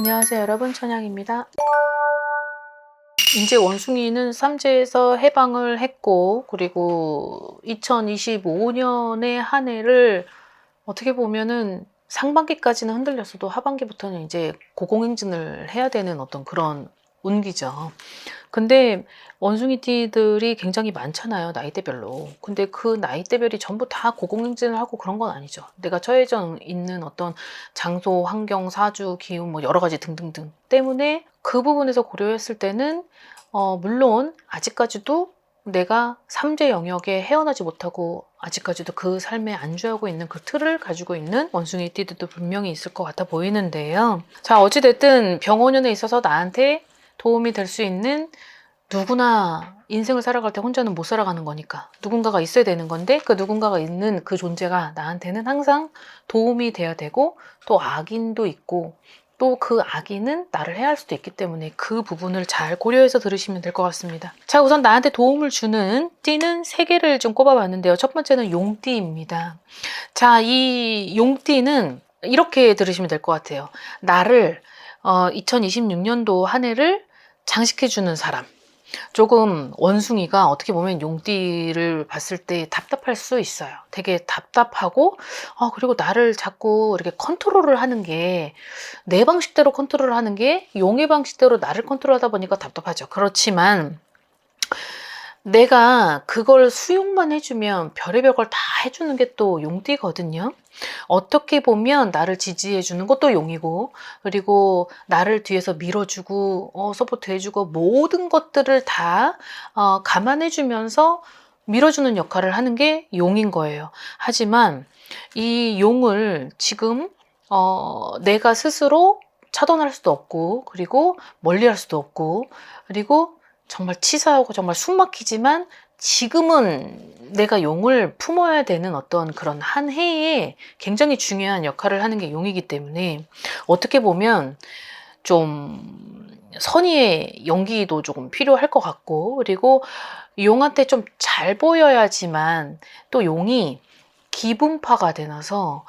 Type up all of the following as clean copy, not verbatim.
안녕하세요 여러분, 천양입니다. 이제 원숭이는 삼재에서 해방을 했고, 그리고 2025년의 한 해를 어떻게 보면은 상반기까지는 흔들렸어도 하반기부터는 이제 고공행진을 해야 되는 어떤 그런 운기죠. 근데 원숭이띠들이 굉장히 많잖아요, 나이대별로. 근데 그 나이대별이 전부 다 고공행진을 하고 그런 건 아니죠. 내가 처해져 있는 어떤 장소, 환경, 사주, 기운, 뭐 여러 가지 등등등 때문에 그 부분에서 고려했을 때는 물론 아직까지도 내가 삼재 영역에 헤어나지 못하고 아직까지도 그 삶에 안주하고 있는 그 틀을 가지고 있는 원숭이띠들도 분명히 있을 것 같아 보이는데요. 자, 어찌됐든 병원연에 있어서 나한테 도움이 될 수 있는, 누구나 인생을 살아갈 때 혼자는 못 살아가는 거니까 누군가가 있어야 되는 건데, 그 누군가가 있는 그 존재가 나한테는 항상 도움이 돼야 되고, 또 악인도 있고 또 그 악인은 나를 해할 수도 있기 때문에 그 부분을 잘 고려해서 들으시면 될 것 같습니다. 자, 우선 나한테 도움을 주는 띠는 3개를 좀 꼽아봤는데요. 첫 번째는 용띠입니다. 자, 이 용띠는 이렇게 들으시면 될 것 같아요. 나를 2026년도 한 해를 장식해주는 사람. 조금 원숭이가 어떻게 보면 용띠를 봤을 때 답답할 수 있어요. 되게 답답하고, 그리고 나를 자꾸 이렇게 컨트롤을 하는 게, 내 방식대로 컨트롤을 하는 게 용의 방식대로 나를 컨트롤하다 보니까 답답하죠. 그렇지만 내가 그걸 수용만 해주면 별의별 걸 다 해주는 게 또 용띠거든요. 어떻게 보면 나를 지지해주는 것도 용이고, 그리고 나를 뒤에서 밀어주고 서포트해주고, 모든 것들을 다 감안해주면서 밀어주는 역할을 하는 게 용인 거예요. 하지만 이 용을 지금 내가 스스로 차단할 수도 없고, 그리고 멀리할 수도 없고, 그리고 정말 치사하고 정말 숨막히지만 지금은 내가 용을 품어야 되는 어떤 그런 한 해에 굉장히 중요한 역할을 하는 게 용이기 때문에, 어떻게 보면 좀 선의의 연기도 조금 필요할 것 같고, 그리고 용한테 좀 잘 보여야지만 또 용이 기분파가 되나서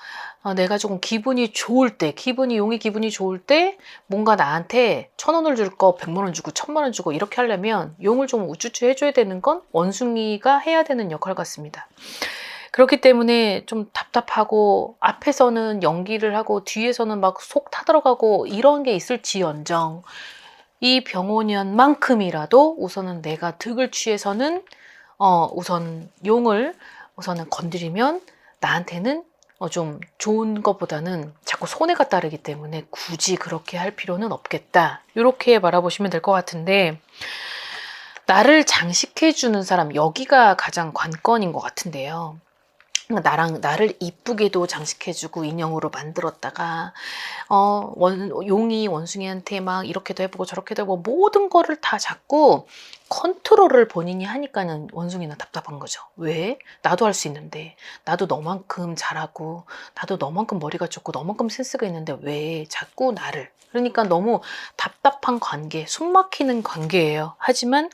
내가 조금 기분이 좋을 때, 용이 기분이 좋을 때 뭔가 나한테 1,000원을 줄 거 100만 원 주고 1,000만 원 주고 이렇게 하려면 용을 좀 우쭈쭈 해줘야 되는 건 원숭이가 해야 되는 역할 같습니다. 그렇기 때문에 좀 답답하고, 앞에서는 연기를 하고 뒤에서는 막 속 타들어가고 이런 게 있을지언정, 이 병원연만큼이라도 우선은 내가 득을 취해서는 우선 용을 우선은 건드리면 나한테는 좀 좋은 것보다는 자꾸 손해가 따르기 때문에 굳이 그렇게 할 필요는 없겠다, 이렇게 바라보시면 될 것 같은데, 나를 장식해주는 사람, 여기가 가장 관건인 것 같은데요. 나를 이쁘게도 장식해주고 인형으로 만들었다가 용이 원숭이한테 막 이렇게도 해보고 저렇게도 해보고 모든 거를 다 자꾸 컨트롤을 본인이 하니까는 원숭이는 답답한 거죠. 왜? 나도 할 수 있는데, 나도 너만큼 잘하고, 나도 너만큼 머리가 좋고 너만큼 센스가 있는데 왜 자꾸 나를. 그러니까 너무 답답한 관계, 숨막히는 관계예요. 하지만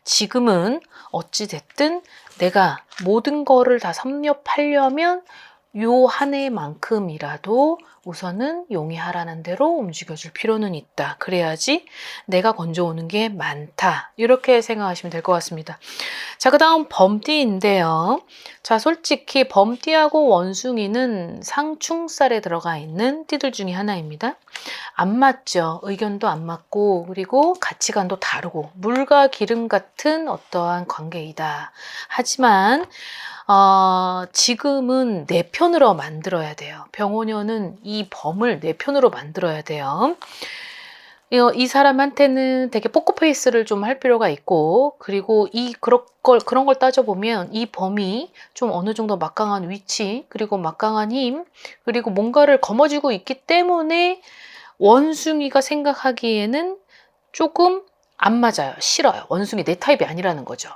지금은 어찌됐든 내가 모든 거를 다 섭렵하려면 요 한 해만큼이라도 우선은 용이 하라는 대로 움직여줄 필요는 있다. 그래야지 내가 건져오는 게 많다, 이렇게 생각하시면 될 것 같습니다. 자, 그 다음 범띠인데요. 자, 솔직히 범띠하고 원숭이는 상충살에 들어가 있는 띠들 중에 하나입니다. 안 맞죠. 의견도 안 맞고, 그리고 가치관도 다르고, 물과 기름 같은 어떠한 관계이다. 하지만 지금은 내 편으로 만들어야 돼요. 병원연은 이 범을 내 편으로 만들어야 돼요. 이 사람한테는 되게 포커페이스를 좀 할 필요가 있고, 그리고 그런 걸 따져보면 이 범이 좀 어느 정도 막강한 위치, 그리고 막강한 힘, 그리고 뭔가를 거머쥐고 있기 때문에 원숭이가 생각하기에는 조금 안 맞아요. 싫어요. 원숭이 내 타입이 아니라는 거죠.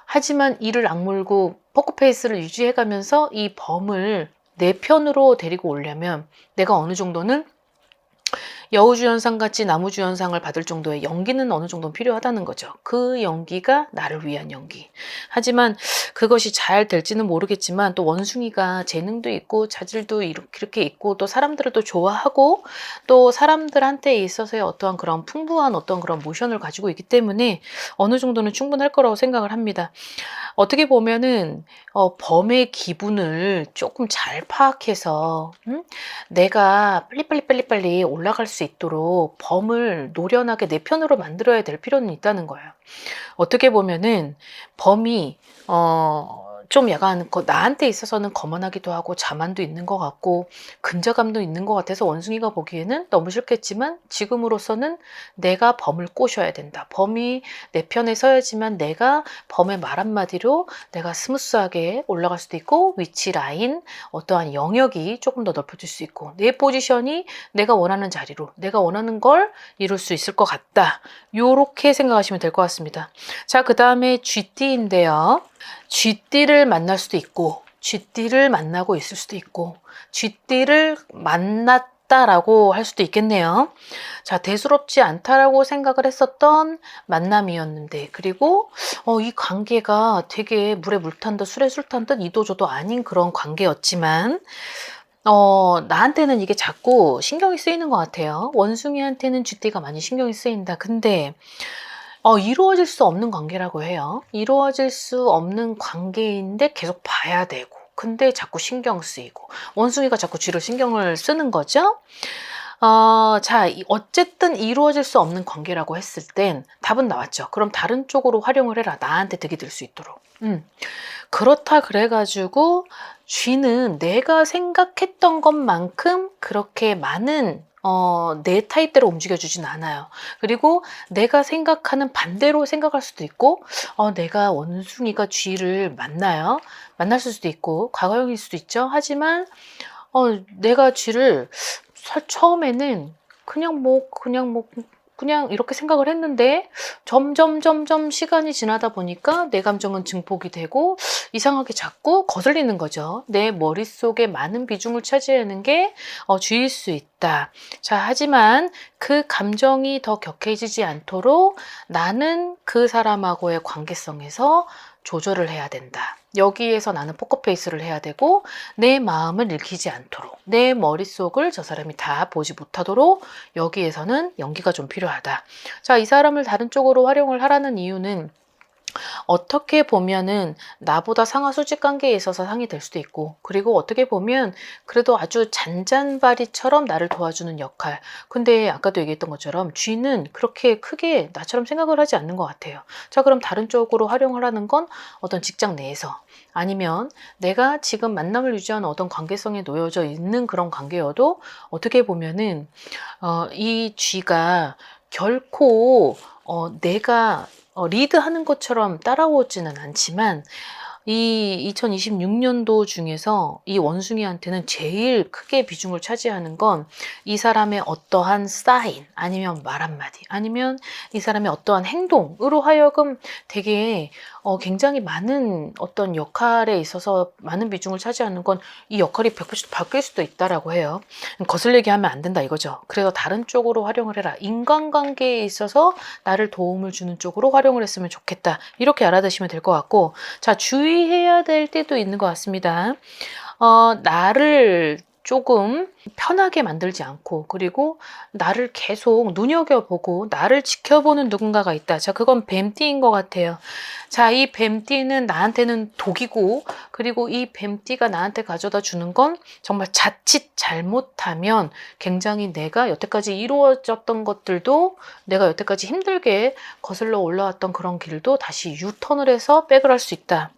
하지만 이를 악물고 포커페이스를 유지해가면서 이 범을 내 편으로 데리고 오려면 내가 어느 정도는 여우주연상 같이 나무주연상을 받을 정도의 연기는 어느 정도는 필요하다는 거죠. 그 연기가 나를 위한 연기. 하지만 그것이 잘 될지는 모르겠지만 또 원숭이가 재능도 있고 자질도 이렇게 있고 또 사람들을 또 좋아하고 또 사람들한테 있어서의 어떠한 그런 풍부한 어떤 그런 모션을 가지고 있기 때문에 어느 정도는 충분할 거라고 생각을 합니다. 어떻게 보면은 범의 기분을 조금 잘 파악해서 내가 빨리빨리 올라갈 수 있도록 범을 노련하게 내 편으로 만들어야 될 필요는 있다는 거예요. 어떻게 보면은 범이 좀 약간 나한테 있어서는 거만하기도 하고 자만도 있는 것 같고 근자감도 있는 것 같아서 원숭이가 보기에는 너무 싫겠지만 지금으로서는 내가 범을 꼬셔야 된다. 범이 내 편에 서야지만 내가 범의 말 한마디로 내가 스무스하게 올라갈 수도 있고 위치 라인 어떠한 영역이 조금 더 넓혀질 수 있고 내 포지션이 내가 원하는 자리로 내가 원하는 걸 이룰 수 있을 것 같다. 요렇게 생각하시면 될 것 같습니다. 자, 그 다음에 쥐띠인데요. 쥐띠를 만날 수도 있고 쥐띠를 만나고 있을 수도 있고 쥐띠를 만났다라고 할 수도 있겠네요. 자, 대수롭지 않다라고 생각을 했었던 만남이었는데 그리고 이 관계가 되게 물에 물 탄 듯 술에 술 탄 듯 이도저도 아닌 그런 관계였지만 나한테는 이게 자꾸 신경이 쓰이는 것 같아요. 원숭이한테는 쥐띠가 많이 신경이 쓰인다. 근데 이루어질 수 없는 관계라고 해요. 이루어질 수 없는 관계인데 계속 봐야 되고 근데 자꾸 신경 쓰이고 원숭이가 자꾸 쥐를 신경을 쓰는 거죠. 자, 어쨌든 이루어질 수 없는 관계라고 했을 땐 답은 나왔죠. 그럼 다른 쪽으로 활용을 해라. 나한테 득이 될 수 있도록. 그렇다 그래가지고 쥐는 내가 생각했던 것만큼 그렇게 많은 내 타입대로 움직여주진 않아요. 그리고 내가 생각하는 반대로 생각할 수도 있고 내가 원숭이가 쥐를 만날 수도 있고 과거형일 수도 있죠. 하지만 내가 쥐를 처음에는 그냥 이렇게 생각을 했는데 점점 시간이 지나다 보니까 내 감정은 증폭이 되고 이상하게 자꾸 거슬리는 거죠. 내 머릿속에 많은 비중을 차지하는 게 쥐일 수 있다. 자, 하지만 그 감정이 더 격해지지 않도록 나는 그 사람하고의 관계성에서 조절을 해야 된다. 여기에서 나는 포커페이스를 해야 되고 내 마음을 읽히지 않도록 내 머릿속을 저 사람이 다 보지 못하도록 여기에서는 연기가 좀 필요하다. 자, 이 사람을 다른 쪽으로 활용을 하라는 이유는 어떻게 보면은 나보다 상하 수직 관계에 있어서 상이 될 수도 있고 그리고 어떻게 보면 그래도 아주 잔잔바리처럼 나를 도와주는 역할. 근데 아까도 얘기했던 것처럼 쥐는 그렇게 크게 나처럼 생각을 하지 않는 것 같아요. 자, 그럼 다른 쪽으로 활용을 하는 건 어떤 직장 내에서 아니면 내가 지금 만남을 유지하는 어떤 관계성에 놓여져 있는 그런 관계여도 어떻게 보면은 이 쥐가 결코 내가 리드하는 것처럼 따라오지는 않지만 이 2026년도 중에서 이 원숭이한테는 제일 크게 비중을 차지하는 건 이 사람의 어떠한 사인 아니면 말 한마디 아니면 이 사람의 어떠한 행동으로 하여금 되게 굉장히 많은 어떤 역할에 있어서 많은 비중을 차지하는 건 이 역할이 180도 바뀔 수도 있다라고 해요. 거슬리게 하면 안 된다 이거죠. 그래서 다른 쪽으로 활용을 해라. 인간관계에 있어서 나를 도움을 주는 쪽으로 활용을 했으면 좋겠다. 이렇게 알아두시면 될 것 같고 자, 주의해야 될 때도 있는 것 같습니다. 나를 조금 편하게 만들지 않고 그리고 나를 계속 눈여겨보고 나를 지켜보는 누군가가 있다. 자, 그건 뱀띠인 것 같아요. 자, 이 뱀띠는 나한테는 독이고 그리고 이 뱀띠가 나한테 가져다 주는 건 정말 자칫 잘못하면 굉장히 내가 여태까지 이루어졌던 것들도 내가 여태까지 힘들게 거슬러 올라왔던 그런 길도 다시 유턴을 해서 백을 할 수 있다.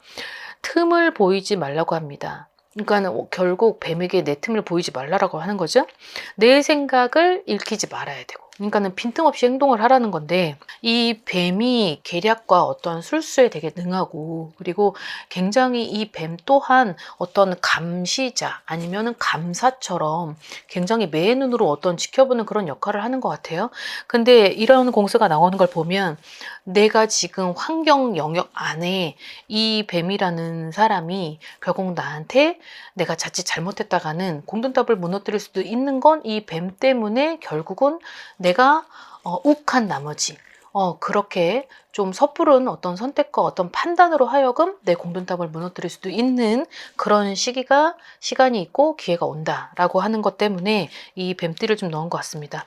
틈을 보이지 말라고 합니다. 그러니까 결국 뱀에게 내 틈을 보이지 말라고 하는 거죠. 내 생각을 읽히지 말아야 되고 그러니까는 빈틈없이 행동을 하라는 건데, 이 뱀이 계략과 어떤 술수에 되게 능하고, 그리고 굉장히 이 뱀 또한 어떤 감시자 아니면은 감사처럼 굉장히 매의 눈으로 어떤 지켜보는 그런 역할을 하는 것 같아요. 근데 이런 공수가 나오는 걸 보면 내가 지금 환경 영역 안에 이 뱀이라는 사람이 결국 나한테 내가 자칫 잘못했다가는 공든탑을 무너뜨릴 수도 있는 건 이 뱀 때문에 결국은 내가 욱한 나머지 그렇게 좀 섣부른 어떤 선택과 어떤 판단으로 하여금 내 공든탑을 무너뜨릴 수도 있는 그런 시간이 있고 기회가 온다라고 하는 것 때문에 이 뱀띠를 좀 넣은 것 같습니다.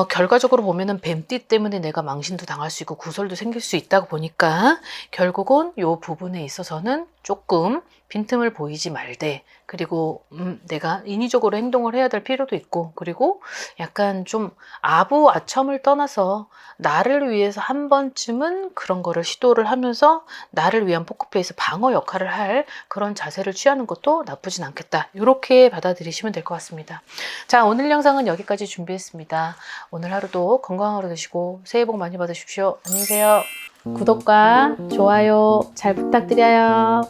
결과적으로 보면은 뱀띠 때문에 내가 망신도 당할 수 있고 구설도 생길 수 있다고 보니까 결국은 이 부분에 있어서는 조금 빈틈을 보이지 말되, 그리고 내가 인위적으로 행동을 해야 될 필요도 있고, 그리고 약간 좀 아부아첨을 떠나서 나를 위해서 한 번쯤은 그런 거를 시도를 하면서 나를 위한 포커페이스 방어 역할을 할 그런 자세를 취하는 것도 나쁘진 않겠다. 이렇게 받아들이시면 될 것 같습니다. 자, 오늘 영상은 여기까지 준비했습니다. 오늘 하루도 건강한 하루 되시고 새해 복 많이 받으십시오. 안녕히 계세요. 구독과 좋아요 잘 부탁드려요.